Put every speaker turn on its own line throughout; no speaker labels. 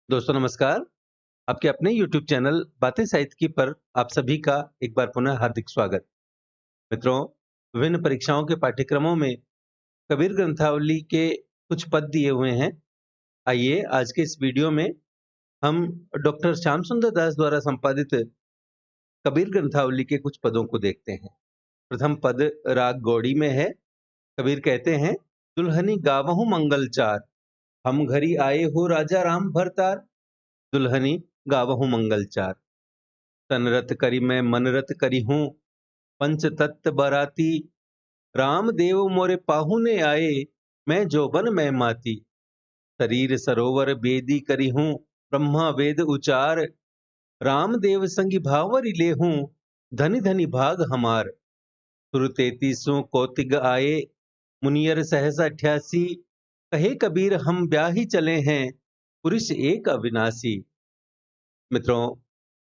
दोस्तों नमस्कार। आपके अपने YouTube चैनल बातें साहित्य की पर आप सभी का एक बार पुनः हार्दिक स्वागत। मित्रों, विभिन्न परीक्षाओं के पाठ्यक्रमों में कबीर ग्रंथावली के कुछ पद दिए हुए हैं। आइए आज के इस वीडियो में हम डॉक्टर श्याम सुंदर दास द्वारा संपादित कबीर ग्रंथावली के कुछ पदों को देखते हैं। प्रथम पद राग गौड़ी में है। कबीर कहते हैं, दुल्हनी गावहु मंगल चार, हम घरी आए हो राजा राम भरतार। दुल्हनी गावहु मंगल चार, तन रत करी मैं मन रत करी हूँ, पंच तत्व बराती। राम देव मोरे पाहुने आए, मैं जोबन मैं माती। शरीर सरोवर बेदी करी हूँ, ब्रह्मा वेद उचार। राम देव संगी भावरी ले हूँ, धनी धनी भाग हमार। सुर 33 कौतिग आए, मुनियर सहसा 88। कहे कबीर हम ब्याही चले हैं, पुरुष एक अविनाशी। मित्रों,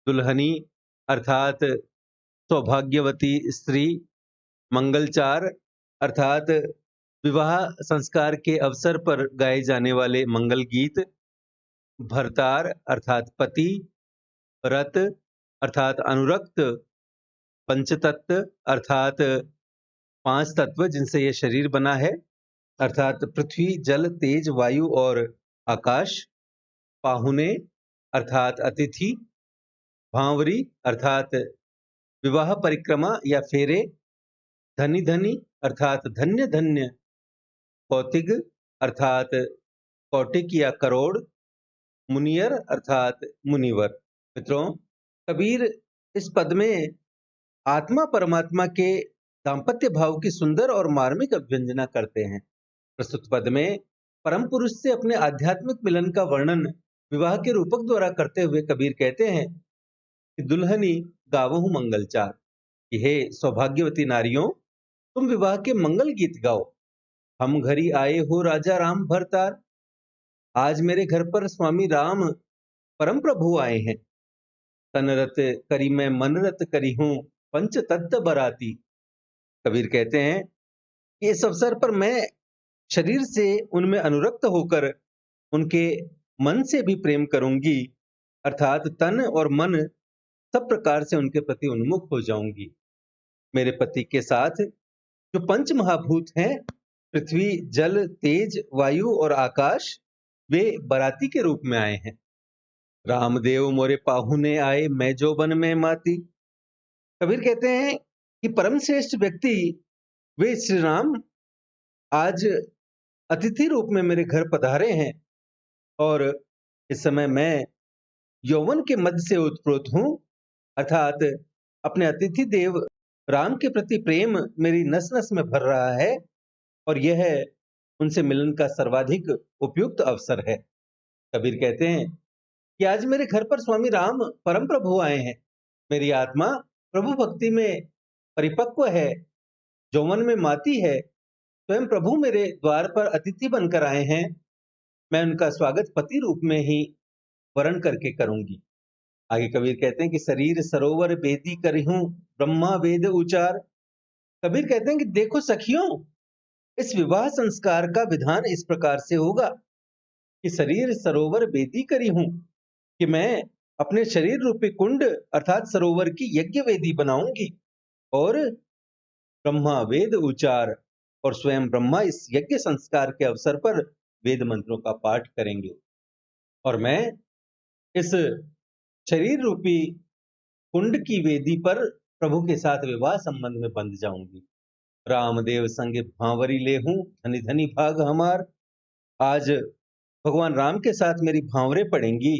दुल्हनी अर्थात सौभाग्यवती स्त्री, मंगलचार अर्थात विवाह संस्कार के अवसर पर गाए जाने वाले मंगल गीत, भरतार अर्थात पति, रत अर्थात अनुरक्त, पंचतत्व अर्थात पांच तत्व जिनसे यह शरीर बना है, अर्थात पृथ्वी जल तेज वायु और आकाश। पाहुने अर्थात अतिथि, भांवरी अर्थात विवाह परिक्रमा या फेरे, धनी धनी अर्थात धन्य धन्य, कौतिग अर्थात कौटिक या करोड़, मुनियर अर्थात मुनिवर। मित्रों, कबीर इस पद में आत्मा परमात्मा के दाम्पत्य भाव की सुंदर और मार्मिक अभ्यंजना करते हैं। प्रस्तुत पद में परम पुरुष से अपने आध्यात्मिक मिलन का वर्णन विवाह के रूपक द्वारा करते हुए कबीर कहते हैं कि दुल्हनी गावहु मंगलचार, कि हे सौभाग्यवती नारियों, तुम विवाह के मंगल गीत गाओ। हम घरी आए हो राजा राम भरतार, आज मेरे घर पर स्वामी राम परम प्रभु आए हैं। तन रत करी मैं मन रत करी हूँ, पंच तत्व बराती। कबीर कहते हैं कि इस अवसर पर मैं शरीर से उनमें अनुरक्त होकर उनके मन से भी प्रेम करूंगी, अर्थात तन और मन सब प्रकार से उनके प्रति उन्मुख हो जाऊंगी। मेरे पति के साथ जो पंच महाभूत हैं, पृथ्वी जल तेज वायु और आकाश, वे बराती के रूप में आए हैं। रामदेव मोरे पाहुने आए, मैं जोबन में माती। कबीर कहते हैं कि परम श्रेष्ठ व्यक्ति वे श्री राम आज अतिथि रूप में मेरे घर पधारे हैं और इस समय मैं यौवन के मध्य से उत्प्रोत हूं, अर्थात अपने अतिथि देव राम के प्रति प्रेम मेरी नस नस में भर रहा है और यह उनसे मिलन का सर्वाधिक उपयुक्त अवसर है। कबीर कहते हैं कि आज मेरे घर पर स्वामी राम परम प्रभु आए हैं। मेरी आत्मा प्रभु भक्ति में परिपक्व है, यौवन में माती है। स्वयं प्रभु मेरे द्वार पर अतिथि बनकर आए हैं। मैं उनका स्वागत पति रूप में ही वरण करके करूंगी। आगे कबीर कहते हैं कि शरीर सरोवर बेदी करी हूं, ब्रह्मा वेद उचार। कबीर कहते हैं कि देखो सखियों, इस विवाह संस्कार का विधान इस प्रकार से होगा कि शरीर सरोवर बेदी करी हूं, कि मैं अपने शरीर रूपी कुंड अर्थात सरोवर की यज्ञ वेदी बनाऊंगी और ब्रह्मा वेद उचार, और स्वयं ब्रह्मा इस यज्ञ संस्कार के अवसर पर वेद मंत्रों का पाठ करेंगे और मैं इस शरीर रूपी कुंड की वेदी पर प्रभु के साथ विवाह संबंध में बंध जाऊंगी। रामदेव संगे भांवरी ले हूं, धनी धनी भाग हमार। आज भगवान राम के साथ मेरी भांवरे पड़ेंगी,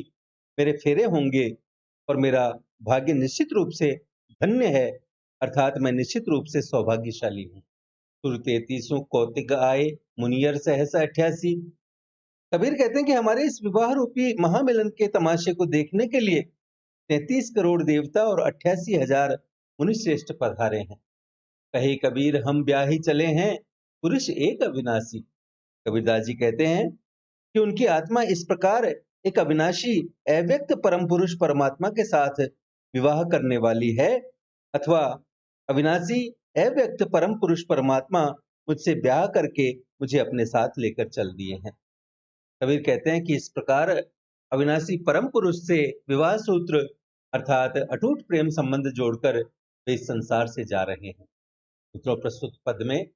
मेरे फेरे होंगे और मेरा भाग्य निश्चित रूप से धन्य है, अर्थात मैं निश्चित रूप से सौभाग्यशाली हूँ। सुर 33 कौतिक आए, मुनियर सहसा 88। कबीर कहते हैं कि हमारे इस विवाह रूपी महामिलन के तमाशे को देखने के लिए 33 करोड़ देवता और 88,000 मुनि श्रेष्ठ पधारे हैं। कहे कबीर हम ब्याही चले हैं, पुरुष एक अविनाशी। कबीरदास जी कहते हैं कि उनकी आत्मा इस प्रकार एक अविनाशी अव्यक्त परम पुरुष परमात्मा के साथ विवाह करने वाली है, अथवा अविनाशी अव्यक्त परम पुरुष परमात्मा मुझसे ब्याह करके मुझे अपने साथ लेकर चल दिए हैं। कबीर कहते हैं कि इस प्रकार अविनाशी परम पुरुष से विवाह सूत्र अर्थात अटूट प्रेम संबंध जोड़कर वे इस संसार से जा रहे हैं। मित्रों, प्रस्तुत पद में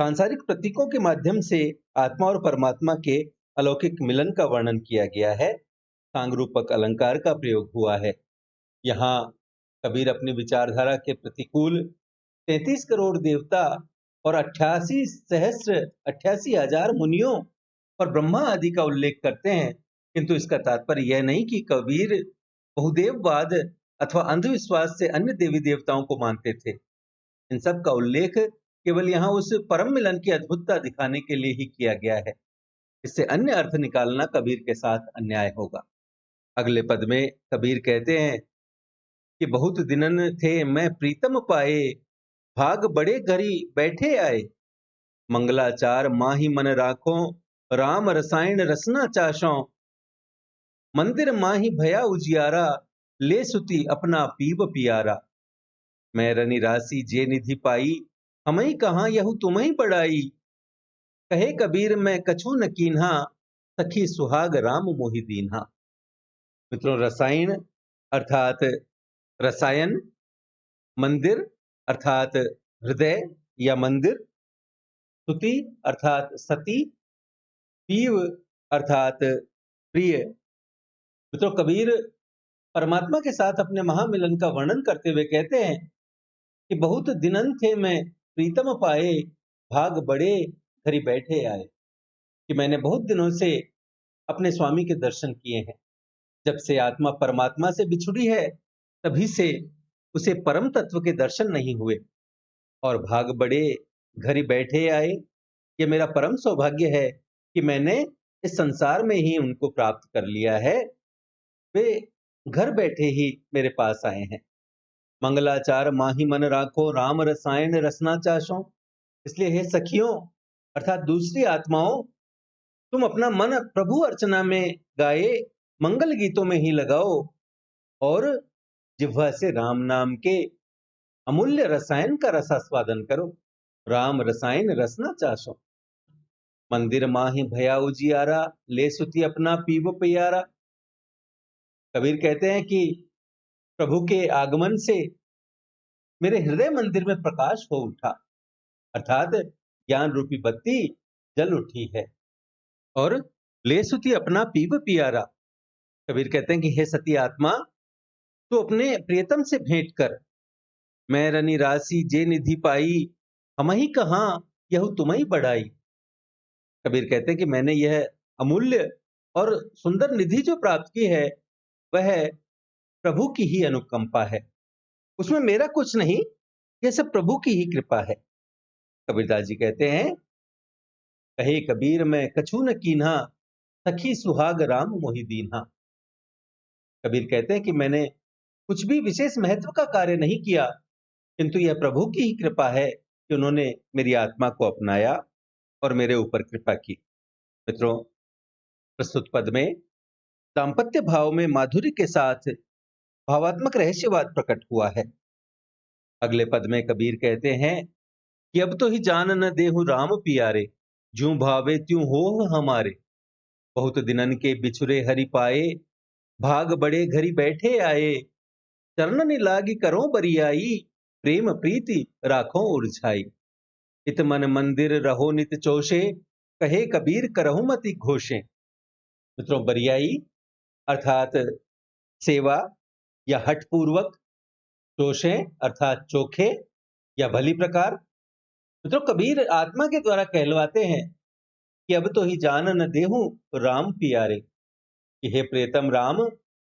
सांसारिक प्रतीकों के माध्यम से आत्मा और परमात्मा के अलौकिक मिलन का वर्णन किया गया है। सांगरूपक अलंकार का प्रयोग हुआ है। यहाँ कबीर अपनी विचारधारा के प्रतिकूल 33 करोड़ देवता और 88,000 मुनियों और ब्रह्मा आदि का उल्लेख करते हैं, किंतु इसका तात्पर्य यह नहीं कि कबीर बहुदेववाद अथवा अंधविश्वास से अन्य देवी देवताओं को मानते थे। इन सब का उल्लेख केवल यहाँ उस परम मिलन की अद्भुतता दिखाने के लिए ही किया गया है। इससे अन्य अर्थ निकालना कबीर के साथ अन्याय होगा। अगले पद में कबीर कहते हैं कि बहुत दिनन थे मैं प्रीतम पाए, भाग बड़े घरी बैठे आए। मंगलाचार माही मन राखो, राम रसायन रसना चाशों। मंदिर माही भया उजियारा, ले सुती अपना पीव पियारा। मैं रनि राशि जे निधि पाई, हमई कहाँ यहु तुम्ही बड़ाई। कहे कबीर मैं कछु न कीन्हा, सखी सुहाग राम मोहि दीन्हा। मित्रों, रसायन अर्थात रसायन, मंदिर अर्थात हृदय या मंदिर, स्तुति अर्थात सती, पीव अर्थात प्रिय। मित्रों, कबीर परमात्मा के साथ अपने महामिलन का वर्णन करते हुए कहते हैं कि बहुत दिनन थे मैं प्रीतम पाए, भाग बड़े घरी बैठे आए। कि मैंने बहुत दिनों से अपने स्वामी के दर्शन किए हैं। जब से आत्मा परमात्मा से बिछुड़ी है, तभी से उसे परम तत्व के दर्शन नहीं हुए। और भाग बड़े घरी बैठे आए, ये मेरा परम सौभाग्य है कि मैंने इस संसार में ही उनको प्राप्त कर लिया है। वे घर बैठे ही मेरे पास आए हैं। मंगलाचार माही मन राखो, राम रसायन रसना चाशो। इसलिए हे सखियों अर्थात दूसरी आत्माओं, तुम अपना मन प्रभु अर्चना में गाए मंगल गीतों में ही लगाओ और जिह्वा से राम नाम के अमूल्य रसायन का रसास्वादन करो। राम रसायन रसना चाशो। मंदिर माही भया उजियारा, ले सुती अपना पीव पियारा। कबीर कहते हैं कि प्रभु के आगमन से मेरे हृदय मंदिर में प्रकाश हो उठा, अर्थात ज्ञान रूपी बत्ती जल उठी है। और ले सुती अपना पीव पियारा। कबीर कहते हैं कि हे सती आत्मा, तू अपने प्रियतम से भेंट कर। मैं रनि राशि जे निधि पाई, हमही कहाँ यहु तुम्ही बढ़ाई। कबीर कहते हैं कि मैंने यह अमूल्य और सुंदर निधि जो प्राप्त की है, वह प्रभु की ही अनुकंपा है। उसमें मेरा कुछ नहीं, यह सब प्रभु की ही कृपा है। कबीरदास जी कहते हैं, कहे कबीर मैं कछु न कीन्हा, सखी सुहाग राम मोहि दीन्हा। कबीर कहते हैं कि मैंने कुछ भी विशेष महत्व का कार्य नहीं किया, किंतु यह प्रभु की ही कृपा है कि उन्होंने मेरी आत्मा को अपनाया और मेरे ऊपर कृपा की। मित्रों, प्रस्तुत पद में दाम्पत्य भाव में माधुर्य के साथ भावात्मक रहस्यवाद प्रकट हुआ है। अगले पद में कबीर कहते हैं कि अब तो ही जान न देहु राम पियारे, ज्यों भावे त्यों हो हमारे। बहुत दिनन के बिछुरे हरि पाए, भाग बड़े घरी बैठे आए। चरणन लागी करो बरियाई, प्रेम प्रीति राखो उरझाई। इत मन मंदिर रहो नित चोषे, कहे कबीर करहु मति घोषे। मित्रों, बरियाई अर्थात सेवा या हठपूर्वक, चोषे अर्थात चोखे या भली प्रकार। मित्रों, कबीर आत्मा के द्वारा कहलवाते हैं कि अब तो ही जान न देहूं राम पियारे, कि हे प्रियतम राम,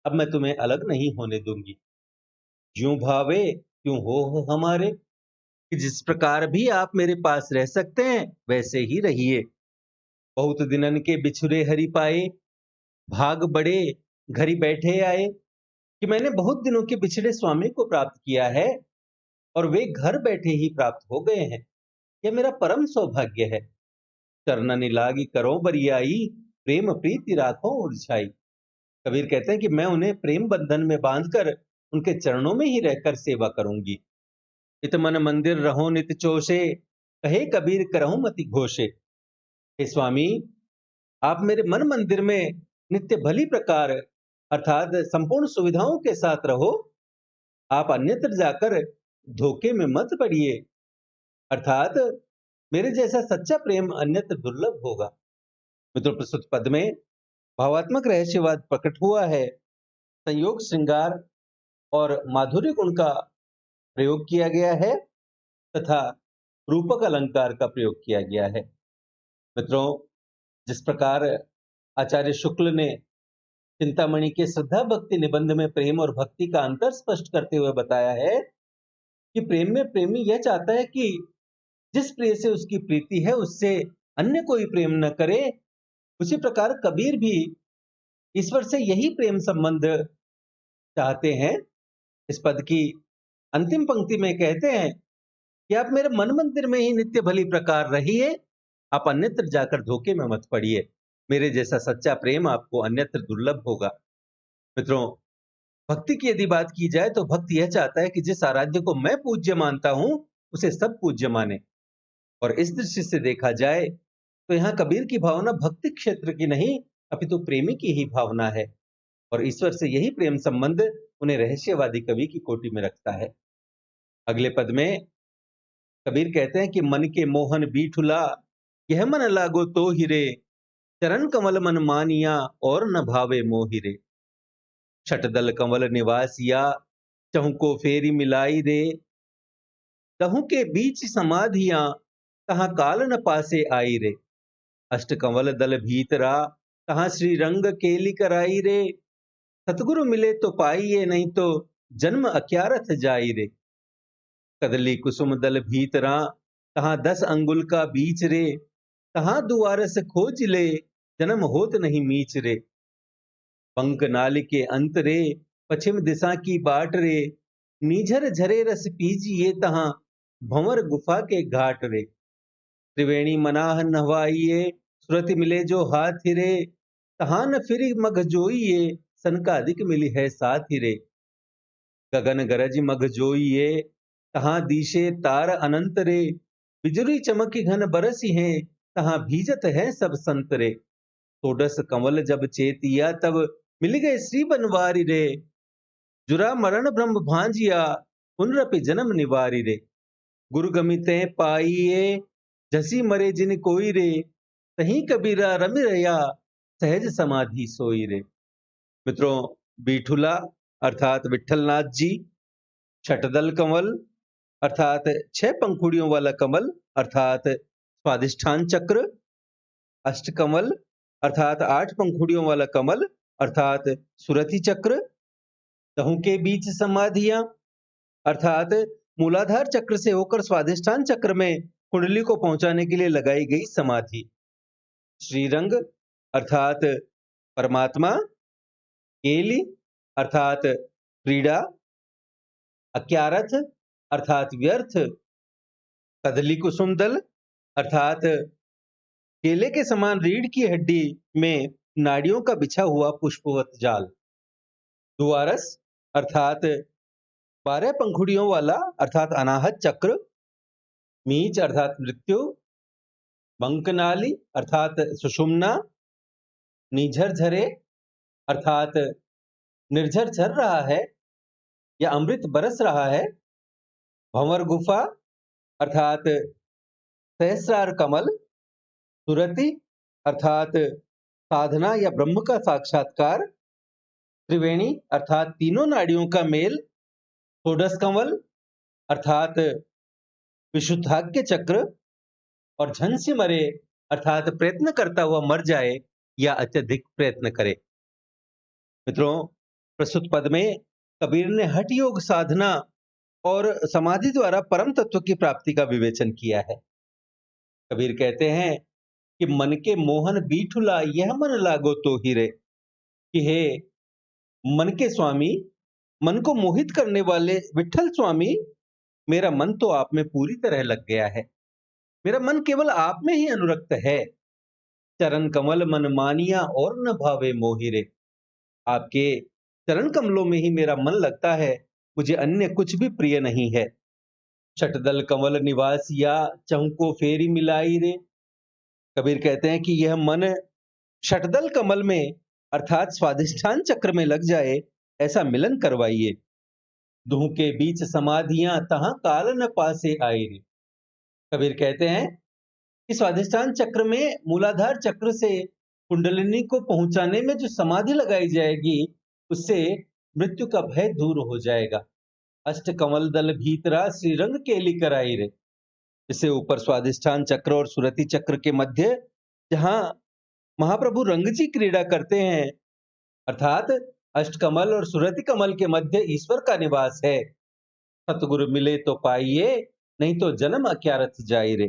अब मैं तुम्हें अलग नहीं होने दूंगी। ज्यों भावे त्यों हो हमारे, कि जिस प्रकार भी आप मेरे पास रह सकते हैं वैसे ही रहिए। बहुत दिनन के बिछुरे हरि पाए, भाग बड़े घरी बैठे आए। कि मैंने बहुत दिनों के बिछड़े स्वामी को प्राप्त किया है और वे घर बैठे ही प्राप्त हो गए हैं। यह मेरा परम सौभाग्य है। चरणन लागी करो बरियाई, प्रेम प्रीति राखो उरछाई। कबीर कहते हैं कि मैं उन्हें प्रेम बंधन में बांधकर उनके चरणों में ही रहकर सेवा करूंगी। इत मन मंदिर रहो नित चोषे, कहे कबीर करहु मति घोषे। हे स्वामी, आप मेरे मन मंदिर में नित्य भली प्रकार अर्थात संपूर्ण सुविधाओं के साथ रहो, आप अन्यत्र जाकर धोखे में मत पड़िए, अर्थात मेरे जैसा सच्चा प्रेम अन्यत्र दुर्लभ होगा। मित्रों, प्रस्तुत पद में भावात्मक रहस्यवाद प्रकट हुआ है। संयोग, श्रृंगार और माधुर्य गुण का प्रयोग किया गया है तथा रूपक अलंकार का प्रयोग किया गया है। मित्रों, जिस प्रकार आचार्य शुक्ल ने चिंतामणि के श्रद्धा भक्ति निबंध में प्रेम और भक्ति का अंतर स्पष्ट करते हुए बताया है कि प्रेम में प्रेमी यह चाहता है कि जिस प्रिय से उसकी प्रीति है उससे अन्य कोई प्रेम न करे, उसी प्रकार कबीर भी ईश्वर से यही प्रेम संबंध चाहते हैं। इस पद की अंतिम पंक्ति में कहते हैं कि आप मेरे मन मंदिर में ही नित्य भली प्रकार रहिए, आप अन्यत्र जाकर धोखे में मत पड़िए, मेरे जैसा सच्चा प्रेम आपको अन्यत्र दुर्लभ होगा। मित्रों, भक्ति की यदि बात की जाए तो भक्त यह चाहता है कि जिस आराध्य को मैं पूज्य मानता हूं उसे सब पूज्य माने। और इस दृष्टि से देखा जाए तो यहाँ कबीर की भावना भक्ति क्षेत्र की नहीं अपितु प्रेमी की ही भावना है, और ईश्वर से यही प्रेम संबंध उन्हें रहस्यवादी कवि की कोटि में रखता है। अगले पद में कबीर कहते हैं कि मन के मोहन बीठुला, यह मन लागो तो हिरे, चरण कमल मन मानिया और न भावे मोहिरे। छटदल कंवल निवासिया, चहु को फेरी मिलाई रे, तहु के बीच समाधियां, तहां काल न पासे आई रे। अष्ट कंवल दल भीतरा, तहां श्री रंग केली कराई रे, सतगुरु मिले तो पाइए नहीं तो जन्म अक्यारथ जाई रे। कदली कुसुम दल भीतरा, तहां 10 अंगुल का बीच रे, तहां दुआरस खोज ले, जन्म होत नहीं मीच रे। पंक नाल के अंत रे, पश्चिम दिशा की बाट रे, नीझर झरे रस पीजिए तहां भंवर गुफा के घाट रे। त्रिवेणी मनाह नहवाइए, सुरति मिले जो हाथ रे, तहां न फिरी मघ जोइए, सनकादिक मिली है साथ रे। गगन गरज मघ जोइए, तहां दिशे तार अनंत रे, बिजुली चमकी घन बरसी है, तहां भीजत है सब संतरे। सोडस कंवल जब चेतिया, तब मिल गए श्री बनवारी रे, जुरा मरण ब्रह्म भांजिया, पुनरपि जन्म निवारी रे। गुरु गमिते पाइए, जसी मरे जिन कोई रे, तही कबीरा रमि रया, सहज समाधि सोई रे। मित्रों, बीठुला अर्थात विठलनाथ जी, छटदल कंवल अर्थात 6 पंखुड़ियों वाला कमल अर्थात स्वादिष्ठान चक्र, अष्टकमल अर्थात 8 पंखुड़ियों वाला कमल अर्थात सुरति चक्र, तहु के बीच समाधियां अर्थात मूलाधार चक्र से होकर स्वादिष्ठान चक्र में कुंडली को पहुंचाने के लिए लगाई गई समाधि, श्रीरंग अर्थात परमात्मा, केली अर्थात क्रीड़ा, अक्यारथ अर्थात व्यर्थ, कदली कुसुम दल अर्थात केले के समान रीढ़ की हड्डी में नाड़ियों का बिछा हुआ पुष्पवत जाल, दुआरस अर्थात 12 पंखुड़ियों वाला अर्थात अनाहत चक्र, मीच अर्थात मृत्यु, बंकनाली अर्थात सुषुम्ना, नीझर झरे अर्थात निर्झर झर रहा है या अमृत बरस रहा है, भंवर गुफा अर्थात सहस्रार कमल, सुरति अर्थात साधना या ब्रह्म का साक्षात्कार, त्रिवेणी अर्थात तीनों नाड़ियों का मेल, षोडश कंवल अर्थात विशुद्धाग्य चक्र, और झंसी मरे अर्थात प्रयत्न करता हुआ मर जाए या अत्यधिक प्रयत्न करे। मित्रों, प्रस्तुत पद में कबीर ने हठ योग साधना और समाधि द्वारा परम तत्व की प्राप्ति का विवेचन किया है। कबीर कहते हैं कि मन के मोहन बीठुला, यह मन लागो तो हिरे, कि हे मन के स्वामी, मन को मोहित करने वाले विठल स्वामी, मेरा मन तो आप में पूरी तरह लग गया है, मेरा मन केवल आप में ही अनुरक्त है। चरण कमल मन मानिया और न भावे मोहिरे, आपके चरण कमलों में ही मेरा मन लगता है, मुझे अन्य कुछ भी प्रिय नहीं है। छटदल कंवल निवासिया, चहु को फेरी मिलाई रे। कबीर कहते हैं कि यह मन शटदल कमल में अर्थात स्वाधिष्ठान चक्र में लग जाए ऐसा मिलन करवाइए। दुह के बीच समाधियां तहां काल न पासे आए रे। कबीर कहते हैं कि स्वाधिष्ठान चक्र में मूलाधार चक्र से कुंडलिनी को पहुंचाने में जो समाधि लगाई जाएगी, उससे मृत्यु का भय दूर हो जाएगा। अष्ट कमल दल भीतरा श्रीरंग केली कराई रे। इससे ऊपर स्वाधिष्ठान चक्र और सुरति चक्र के मध्य जहां महाप्रभु रंग जी क्रीड़ा करते हैं, अर्थात अष्टकमल और सुरति कमल के मध्य ईश्वर का निवास है। सतगुरु मिले तो पाइए, नहीं तो जन्म अक्यारथ जाई रे।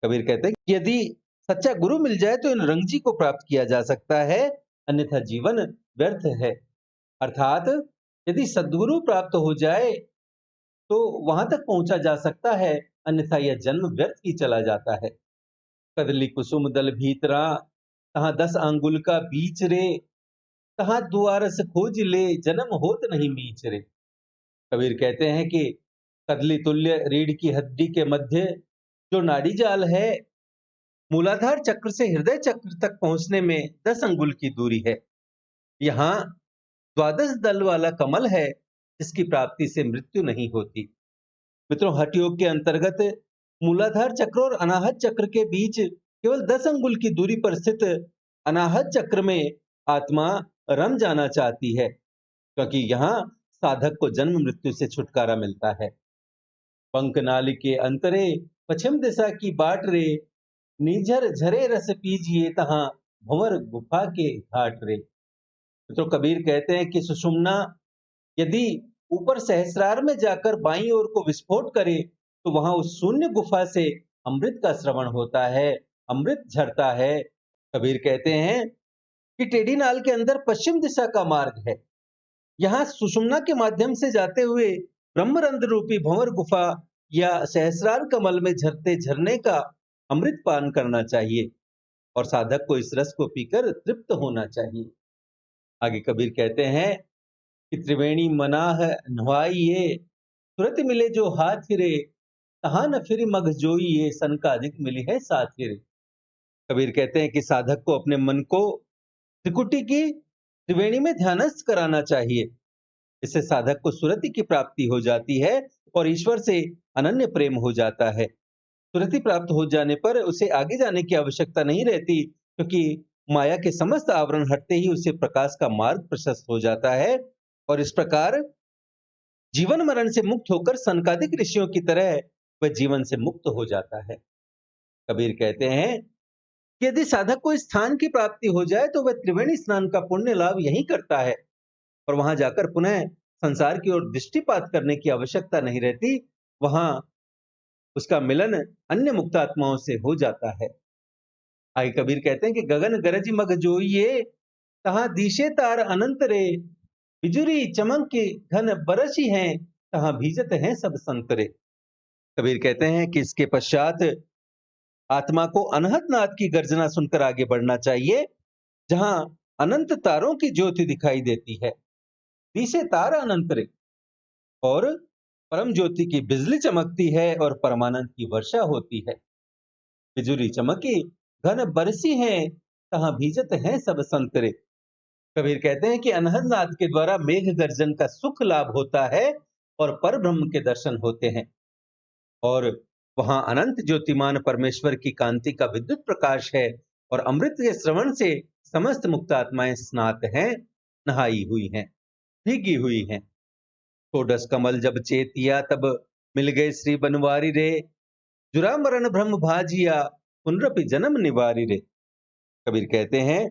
कबीर कहते हैं कि यदि सच्चा गुरु मिल जाए तो इन रंगजी को प्राप्त किया जा सकता है, अन्यथा जीवन व्यर्थ है। अर्थात यदि सद्गुरु प्राप्त हो जाए तो वहां तक पहुंचा जा सकता है, अन्यथा यह जन्म व्यर्थ ही चला जाता है। कदली कुसुम दल भीतरा तहां 10 अंगुल का बीच रे। तहां दुआरस खोज ले जन्म होत नहीं मीच रे। कबीर कहते हैं कि कदली तुल्य रीढ़ की हड्डी के मध्य जो नाड़ी जाल है, मूलाधार चक्र से हृदय चक्र तक पहुंचने में 10 अंगुल की दूरी है। यहाँ 12 दल वाला कमल है, जिसकी प्राप्ति से मृत्यु नहीं होती। मित्रों, हठ योग के अंतर्गत मूलाधार चक्र और अनाहत चक्र के बीच केवल 10 अंगुल की दूरी पर स्थित अनाहत चक्र में आत्मा रम जाना चाहती है, क्योंकि यहाँ साधक को जन्म मृत्यु से छुटकारा मिलता है। पंख नाली के अंतरे पश्चिम दिशा की बाट रे। नीझर झरे रस पीजिए तहां भंवर गुफा के घाट रे। तो कबीर कहते हैं कि सुषुम्ना यदि ऊपर सहस्रार में जाकर बाईं ओर को विस्फोट करे तो वहां उस शून्य गुफा से अमृत का श्रवण होता है, अमृत झरता है। कबीर कहते हैं कि टेढ़ी नाल के अंदर पश्चिम दिशा का मार्ग है। यहाँ सुषुम्ना के माध्यम से जाते हुए ब्रह्मरंध्र रूपी भंवर गुफा या सहस्रार कमल में झरते झरने का अमृत पान करना चाहिए और साधक को इस रस को पीकर तृप्त होना चाहिए। आगे कबीर कहते हैं कि त्रिवेणी मनाह न्वाइये। तुरंत मिले जो हाथ रे। तहां न फिर मग जोइये। सन का अधिक मिली है साथ रे। कबीर कहते हैं कि साधक को अपने मन को त्रिकुटी की त्रिवेणी में ध्यानस्थ कराना चाहिए। इससे साधक को सुरति की प्राप्ति हो जाती है और ईश्वर से अनन्य प्रेम हो जाता है। सुरति प्राप्त हो जाने पर उसे आगे जाने की आवश्यकता नहीं रहती, क्योंकि माया के समस्त आवरण हटते ही उसे प्रकाश का मार्ग प्रशस्त हो जाता है और इस प्रकार जीवन मरण से मुक्त होकर सनकादिक ऋषियों की तरह वह जीवन से मुक्त हो जाता है। कबीर कहते हैं कि यदि साधक को इस स्थान की प्राप्ति हो जाए तो वह त्रिवेणी स्नान का पुण्य लाभ यही करता है और वहां जाकर पुनः संसार की ओर दृष्टिपात करने की आवश्यकता नहीं रहती। वहां उसका मिलन अन्य मुक्त आत्माओं से हो जाता है। आगे कबीर कहते हैं कि गगन गरज मग जोइये। तहां दिशे तार अनंत रे। बिजुरी चमक के घन बरसी हैं। तहां भीजत हैं सब संतरे। कबीर कहते हैं कि इसके पश्चात आत्मा को अनहत नाद की गर्जना सुनकर आगे बढ़ना चाहिए, जहां अनंत तारों की ज्योति दिखाई देती है। दिशे तार अनंत रे, और परम ज्योति की बिजली चमकती है और परमानंद की वर्षा होती है। बिजुरी चमकी घन बरसी हैं। तहां भीजत हैं सब संतरे। कबीर कहते हैं कि अनहद नाद के द्वारा मेघ गर्जन का सुख लाभ होता है और परब्रह्म के दर्शन होते हैं और वहां अनंत ज्योतिमान परमेश्वर की कांति का विद्युत प्रकाश है और अमृत के श्रवण से समस्त मुक्त आत्माएं स्नात हैं, नहाई हुई हैं, भीगी हुई हैं। षोडश कमल जब चेतिया तब मिल गए श्री बनवारी रे। जुरा मरण ब्रह्म भाजिया पुनरपि जन्म निवारी रे। कबीर कहते हैं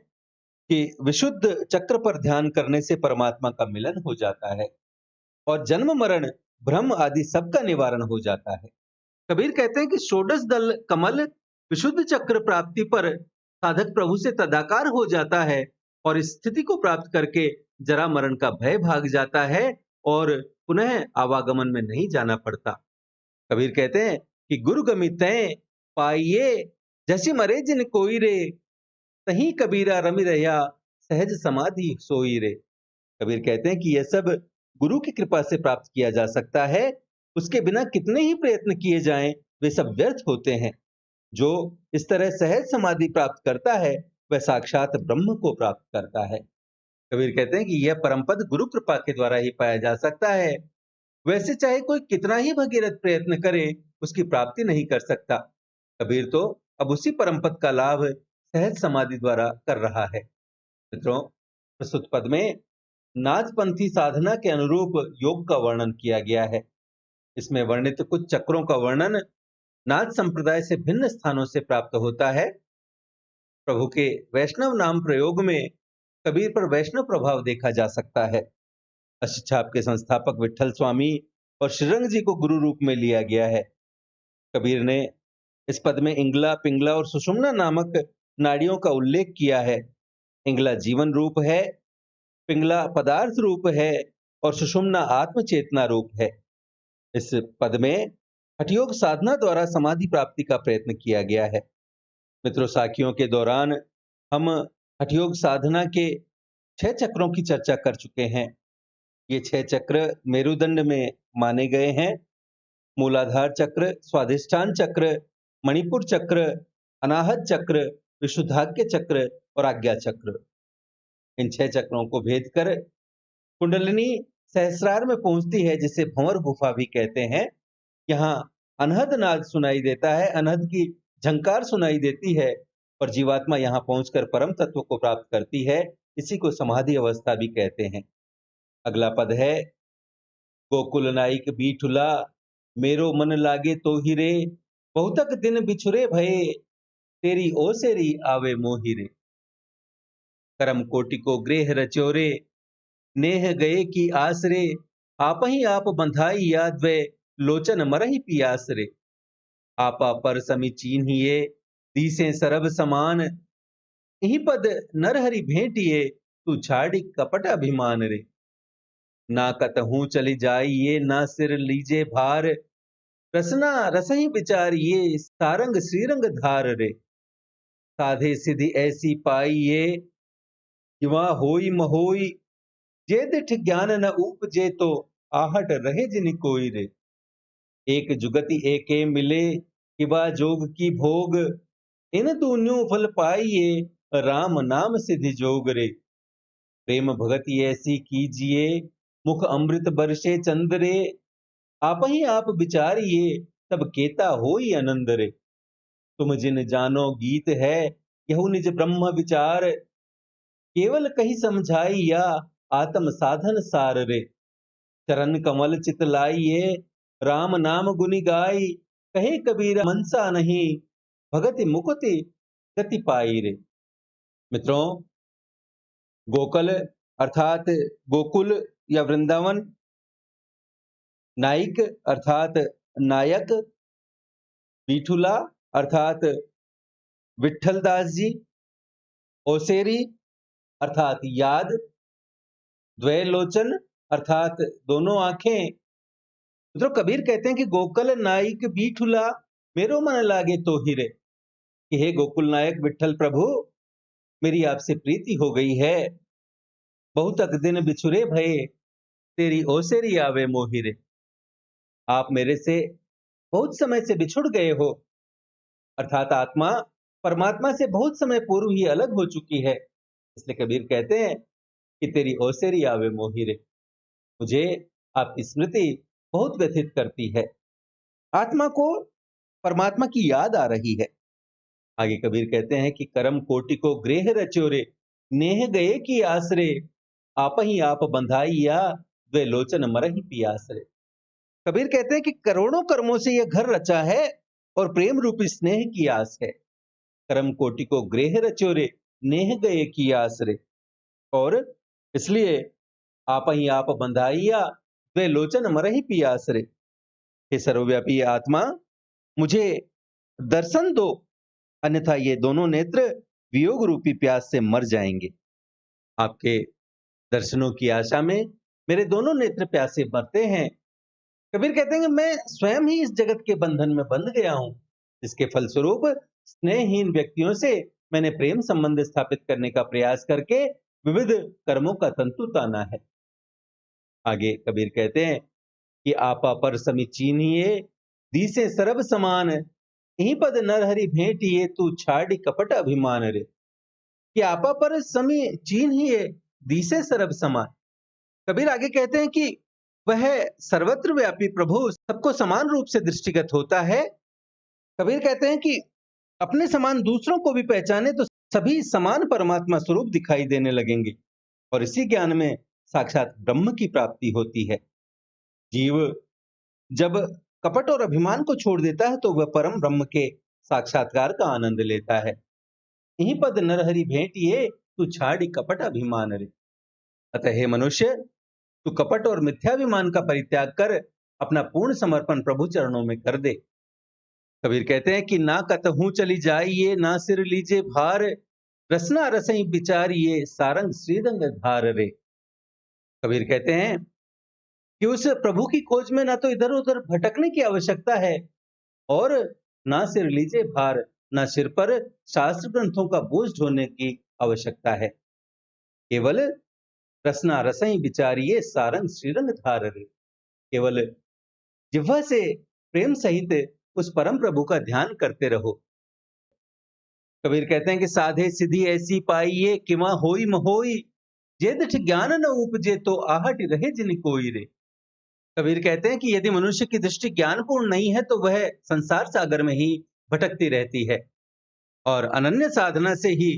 कि विशुद्ध चक्र पर ध्यान करने से परमात्मा का मिलन हो जाता है और जन्म मरण भ्रम आदि सबका निवारण हो जाता है। कबीर कहते हैं कि षोडश दल कमल विशुद्ध चक्र प्राप्ति पर साधक प्रभु से तदाकार हो जाता है और इस स्थिति को प्राप्त करके जरा मरण का भय भाग जाता है और पुनः आवागमन में नहीं जाना पड़ता। कबीर कहते हैं कि गुरु गमि तय पाइये। जैसी मरे जिन कोई रे। तहीं कबीरा रमि रहा सहज समाधि सोई रे। कबीर कहते हैं कि यह सब गुरु की कृपा से प्राप्त किया जा सकता है। उसके बिना कितने ही प्रयत्न किए जाएं, वे सब व्यर्थ होते हैं। जो इस तरह सहज समाधि प्राप्त करता है वह साक्षात ब्रह्म को प्राप्त करता है। कबीर कहते हैं कि यह परम पद गुरु कृपा के द्वारा ही पाया जा सकता है। वैसे चाहे कोई कितना ही भगीरथ प्रयत्न करे, उसकी प्राप्ति नहीं कर सकता। कबीर तो अब उसी परम पद का लाभ सहज समाधि द्वारा कर रहा है। मित्रों, प्रस्तुत पद में नाथपंथी साधना के अनुरूप योग का वर्णन किया गया है। इसमें वर्णित कुछ चक्रों का वर्णन नाथ संप्रदाय से भिन्न स्थानों से प्राप्त होता है। प्रभु के वैष्णव नाम प्रयोग में कबीर पर वैष्णव प्रभाव देखा जा सकता है। अष्टछाप के संस्थापक विठल स्वामी और श्रीरंग जी को गुरु रूप में लिया गया है। कबीर ने इस पद में इंगला, पिंगला और सुषुम्ना नामक नाड़ियों का उल्लेख किया है। इंगला जीवन रूप है, पिंगला पदार्थ रूप है और सुषुम्ना आत्म चेतना रूप है। इस पद में हठयोग साधना द्वारा समाधि प्राप्ति का प्रयत्न किया गया है। मित्रों, साखियों के दौरान हम हठयोग साधना के 6 चक्रों की चर्चा कर चुके हैं। ये 6 चक्र मेरुदंड में माने गए हैं। मूलाधार चक्र, स्वाधिष्ठान चक्र, मणिपुर चक्र, अनाहत चक्र, विशुद्धाग्य चक्र और आज्ञा चक्र। इन 6 चक्रों को भेद कर कुंडलिनी सहस्रार में पहुंचती है, जिसे भंवर गुफा भी कहते हैं। यहाँ अनहद नाद सुनाई देता है, अनहद की झंकार सुनाई देती है और जीवात्मा यहाँ पहुंचकर परम तत्व को प्राप्त करती है। इसी को समाधि अवस्था भी कहते हैं। अगला पद है, गोकुल नाइक बीठुला, मेरो मन लागे तो ही रे, बहुतक दिन बिछुरे भये, तेरी ओसेरी आवे मोहि रे। करम कोटि को गृह रचोरे, नेह गए की आसरे, आप ही आप बंधाई याद वे, लोचन मरहि पियास रे। आपा पर समी चीन्हिए, दीसे सरब समान, यही पद नरहरि भेंटिए, तू छाड़ी कपट अभिमान रे। ना कतहूँ चली जाइए, ना सिर लीजे भार, रसना रसही विचारिए, सारंग श्रीरंग धार रे। साधे सिद्धि ऐसी पाइए, युवा होई महोई, जे दिठ ज्ञान न उपजे, तो आहट रहे जिन कोई रे। एक जुगति एके मिले, किबा जोग की भोग, इन दून्यों फल पाइए, राम नाम सिद्धि जोग रे। प्रेम भगति ऐसी कीजिए, मुख अमृत बरसे चंद्रे, आप ही आप विचारिए, तब केता होई आनंद रे। तुम जिन जानो गीत है, यहु निज ब्रह्म विचार, केवल कही समझाई या, आत्म साधन सार रे। चरण कमल चित लाइए, राम नाम गुनि गाई, कहे कबीर मनसा नहीं, भगति मुक्ति गति पाई रे। मित्रों, गोकुल अर्थात गोकुल या वृंदावन, नाइक अर्थात नायक, बीठुला अर्थात विठल दास जी, ओसेरी अर्थात याद, द्वैलोचन अर्थात दोनों आंखें। मित्रों, कबीर कहते हैं कि गोकुल नायक बीठुला, मेरो मन लागे तो ही रे, कि हे गोकुल नायक विठल प्रभु, मेरी आपसे प्रीति हो गई है, बहुतक दिन बिछुरे भये, तेरी ओसेरी आवे मोहि रे। आप मेरे से बहुत समय से बिछुड़ गए हो, अर्थात आत्मा परमात्मा से बहुत समय पूर्व ही अलग हो चुकी है। इसलिए कबीर कहते हैं कि तेरी ओसेरी आवे मोहि रे, मुझे आपकी स्मृति बहुत व्यथित करती है। आत्मा को परमात्मा की याद आ रही है। आगे कबीर कहते हैं कि करम कोटि को गृह रचोरे, नेह गए की आसरे, आप ही आप बंधाइया, वे लोचन मरहि पियास रे। कबीर कहते हैं कि करोड़ों कर्मों से यह घर रचा है और प्रेम रूपी स्नेह की आस है। करम कोटि को गृह रचोरे, नेह गए की आस रे, और इसलिए आप ही आप बंधाइया, वे लोचन मरहि पियास रे। हे सर्वव्यापी आत्मा, मुझे दर्शन दो, अन्यथा ये दोनों नेत्र वियोग रूपी प्यास से मर जाएंगे। आपके दर्शनों की आशा में मेरे दोनों नेत्र प्यासे मरते हैं। कबीर कहते हैं कि मैं स्वयं ही इस जगत के बंधन में बंध गया हूं, जिसके फलस्वरूप स्नेहहीन व्यक्तियों से मैंने प्रेम संबंध स्थापित करने का प्रयास करके विविध कर्मों का तंतु ताना है। आगे कबीर कहते हैं कि आपा पर समी चीन्हिए, दीसे सरब समान, यही पद नरहरि भेंटिए, तू छाड़ी कपट अभिमान रे। कि आपा पर समी चीन ही है, दिसे सरब समान। कबीर आगे कहते हैं कि वह सर्वत्र व्यापी प्रभु सबको समान रूप से दृष्टिगत होता है। कबीर कहते हैं कि अपने समान दूसरों को भी पहचाने तो सभी समान परमात्मा स्वरूप दिखाई देने लगेंगे और इसी ज्ञान में साक्षात ब्रह्म की प्राप्ति होती है। जीव जब कपट और अभिमान को छोड़ देता है तो वह परम ब्रह्म के साक्षात्कार का आनंद लेता है। यही पद नरहरि भेंटिए, तू छाड़ी कपट अभिमान रे। अतः हे मनुष्य, तू कपट और मिथ्याभिमान का परित्याग कर अपना पूर्ण समर्पण प्रभु चरणों में कर दे। कबीर कहते हैं कि ना कतहूं चली जाइए, ना सिर लीजे भार, रसना रसई बिचारिए, सारंग श्रीरंग धार रे। कबीर कहते हैं कि उस प्रभु की खोज में ना तो इधर उधर भटकने की आवश्यकता है और ना सिर लीजे भार, ना सिर पर शास्त्र ग्रंथों का बोझ ढोने की आवश्यकता है। केवल रसना रसई बिचारिए, सारंग श्रीरंग धार रे। केवल जिह्वा से प्रेम सहित उस परम प्रभु का ध्यान करते रहो। कबीर कहते हैं कि साधे सिद्धि ऐसी पाइए, किमा होई महोई, जे दिठ ज्ञान न उपजे तो आहट रहे जिन कोई रे। कबीर कहते हैं कि यदि मनुष्य की दृष्टि ज्ञानपूर्ण नहीं है तो वह संसार सागर में ही भटकती रहती है और अनन्य साधना से ही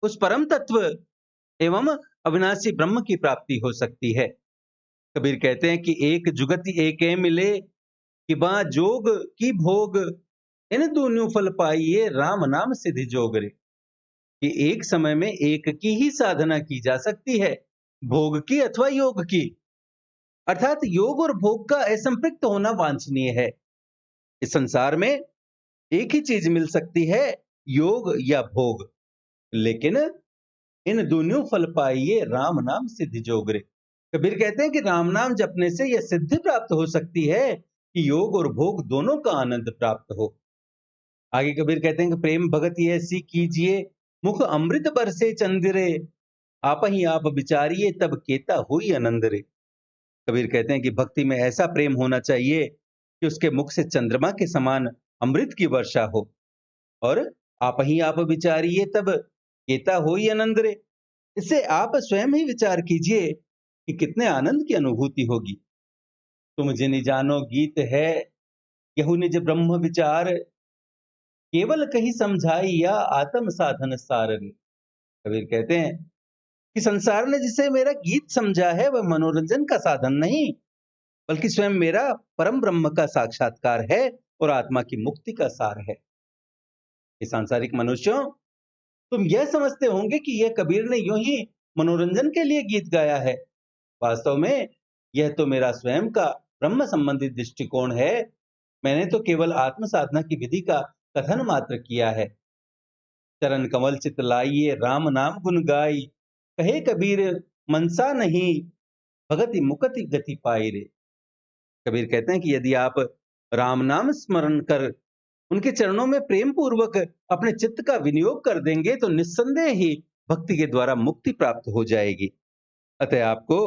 उस परम तत्व एवं अविनाशी ब्रह्म की प्राप्ति हो सकती है। कबीर कहते हैं कि एक जुगति एके मिले, कि बा जोग की भोग, इन दोनों फल पाइए, राम नाम सिद्धि जोग रे। कि एक समय में एक की ही साधना की जा सकती है, भोग की अथवा योग की। अर्थात योग और भोग का असंपृक्त होना वांछनीय है। इस संसार में एक ही चीज मिल सकती है, योग या भोग, लेकिन इन दोनों फल पाइए, राम नाम सिद्धि जोग रे। कबीर कहते हैं कि राम नाम जपने से यह सिद्धि प्राप्त हो सकती है कि योग और भोग दोनों का आनंद प्राप्त हो। आगे कबीर कहते हैं कि प्रेम भगति ऐसी कीजिए, मुख अमृत बरसे चंदिरे, आप ही आप विचारिए तब केता हुई आनंद रे। कबीर कहते हैं कि भक्ति में ऐसा प्रेम होना चाहिए कि उसके मुख से चंद्रमा के समान अमृत की वर्षा हो और आप ही आप विचारिए तब केता हुई आनंद रे। इससे आप स्वयं ही विचार कीजिए कि कितने आनंद की अनुभूति होगी। तुम जिन जानो गीत है, यहु निज ब्रह्म विचार, केवल कहीं समझाई या आत्म साधन सार रे। कबीर कहते हैं कि संसार ने जिसे मेरा गीत समझा है वह मनोरंजन का साधन नहीं, बल्कि स्वयं मेरा परम ब्रह्म का साक्षात्कार है और आत्मा की मुक्ति का सार है। ये सांसारिक मनुष्यों, तुम यह समझते होंगे कि यह कबीर ने यूं ही मनोरंजन के लिए गीत गाया है। वास्तव में यह तो मेरा स्वयं का ब्रह्म संबंधित दृष्टिकोण है। मैंने तो केवल आत्म साधना की विधि का कथन मात्र किया है। चरण कमल चित लाइए, राम नाम गुन गाई, कहे कबीर मनसा नहीं, भगति मुक्ति गति पाई रे। कबीर कहते हैं कि यदि आप राम नाम स्मरण कर उनके चरणों में प्रेम पूर्वक अपने चित्त का विनियोग कर देंगे तो निस्संदेह ही भक्ति के द्वारा मुक्ति प्राप्त हो जाएगी। अतः आपको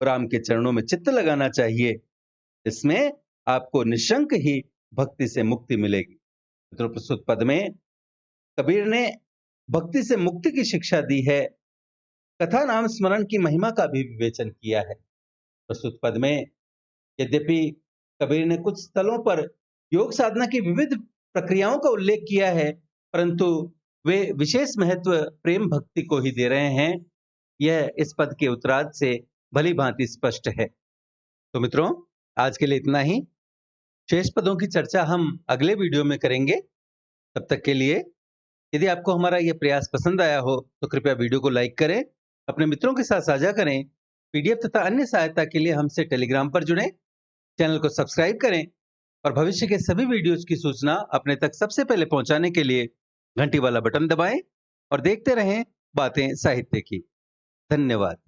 राम के चरणों में चित्त लगाना चाहिए, इसमें आपको निशंक ही भक्ति से मुक्ति मिलेगी। मित्रों, प्रस्तुत पद में कबीर ने भक्ति से मुक्ति की शिक्षा दी है, कथा नाम स्मरण की महिमा का भी विवेचन किया है। प्रस्तुत पद में यद्यपि कबीर ने कुछ स्थलों पर योग साधना की विविध प्रक्रियाओं का उल्लेख किया है, परंतु वे विशेष महत्व प्रेम भक्ति को ही दे रहे हैं। यह इस पद के उत्तरार्ध से भली भांति स्पष्ट है। तो मित्रों, आज के लिए इतना ही। शेष पदों की चर्चा हम अगले वीडियो में करेंगे। तब तक के लिए यदि आपको हमारा यह प्रयास पसंद आया हो तो कृपया वीडियो को लाइक करें, अपने मित्रों के साथ साझा करें। पीडीएफ तथा अन्य सहायता के लिए हमसे टेलीग्राम पर जुड़ें, चैनल को सब्सक्राइब करें और भविष्य के सभी वीडियोज की सूचना अपने तक सबसे पहले पहुंचाने के लिए घंटी वाला बटन दबाएं और देखते रहें बातें साहित्य की। धन्यवाद।